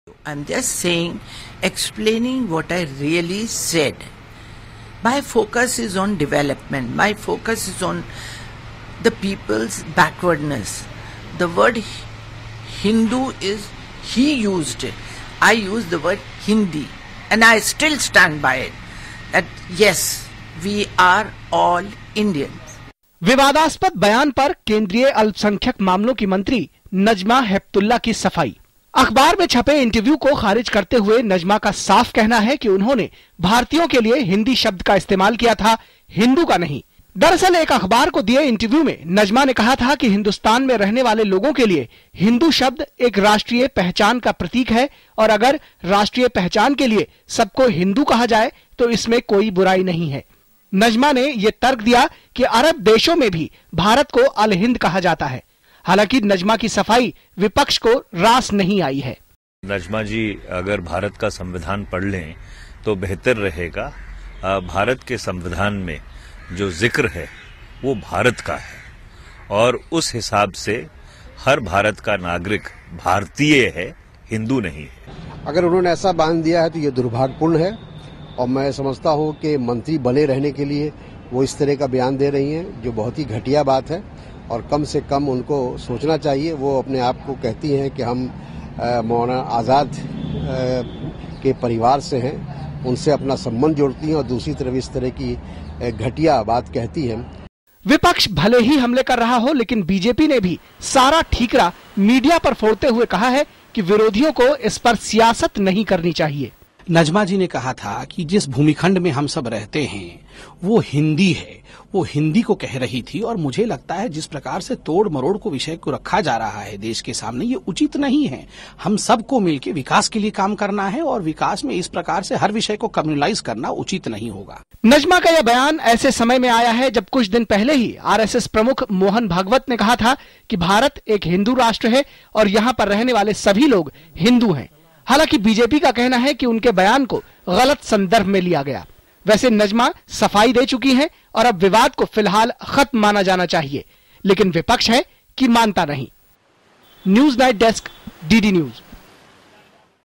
I'm just saying, explaining what I really said. My focus is on development. My focus is on the people's backwardness. The word Hindu is, he used it. I use the word Hindi. And I still stand by it. That yes, we are all Indians. विवादास्पद बयान पर केंद्रीय अल्पसंख्यक मामलों की मंत्री नजमा हेपतुल्ला की सफाई। अखबार में छपे इंटरव्यू को खारिज करते हुए नजमा का साफ कहना है कि उन्होंने भारतीयों के लिए हिंदी शब्द का इस्तेमाल किया था, हिंदू का नहीं। दरअसल एक अखबार को दिए इंटरव्यू में नजमा ने कहा था कि हिंदुस्तान में रहने वाले लोगों के लिए हिंदू शब्द एक राष्ट्रीय पहचान का प्रतीक है और अगर राष्ट्रीय पहचान के लिए सबको हिंदू कहा जाए तो इसमें कोई बुराई नहीं है। नजमा ने यह तर्क दिया कि अरब देशों में भी भारत को अल हिंद कहा जाता है। हालांकि नजमा की सफाई विपक्ष को रास नहीं आई है। नजमा जी अगर भारत का संविधान पढ़ लें तो बेहतर रहेगा। भारत के संविधान में जो जिक्र है वो भारत का है और उस हिसाब से हर भारत का नागरिक भारतीय है, हिंदू नहीं है। अगर उन्होंने ऐसा बांध दिया है तो ये दुर्भाग्यपूर्ण है और मैं समझता हूं कि मंत्री बने रहने के लिए वो इस तरह का बयान दे रही हैं, जो बहुत ही घटिया बात है और कम से कम उनको सोचना चाहिए। वो अपने आप को कहती हैं कि हम मौलाना आजाद के परिवार से हैं, उनसे अपना संबंध जोड़ती हैं और दूसरी तरफ इस तरह की घटिया बात कहती हैं। विपक्ष भले ही हमले कर रहा हो, लेकिन बीजेपी ने भी सारा ठीकरा मीडिया पर फोड़ते हुए कहा है कि विरोधियों को इस पर सियासत नहीं करनी चाहिए। नजमा जी ने कहा था कि जिस भूमिखंड में हम सब रहते हैं वो हिंदी है, वो हिंदी को कह रही थी और मुझे लगता है जिस प्रकार से तोड़ मरोड़ को विषय को रखा जा रहा है देश के सामने, ये उचित नहीं है। हम सबको मिलकर विकास के लिए काम करना है और विकास में इस प्रकार से हर विषय को कम्युनलाइज करना उचित नहीं होगा। नजमा का यह बयान ऐसे समय में आया है जब कुछ दिन पहले ही आरएसएस प्रमुख मोहन भागवत ने कहा था कि भारत एक हिंदू राष्ट्र है और यहाँ पर रहने वाले सभी लोग हिंदू हैं। हालांकि बीजेपी का कहना है कि उनके बयान को गलत संदर्भ में लिया गया। वैसे नजमा सफाई दे चुकी हैं और अब विवाद को फिलहाल खत्म माना जाना चाहिए, लेकिन विपक्ष है कि मानता नहीं। News night desk, DD news.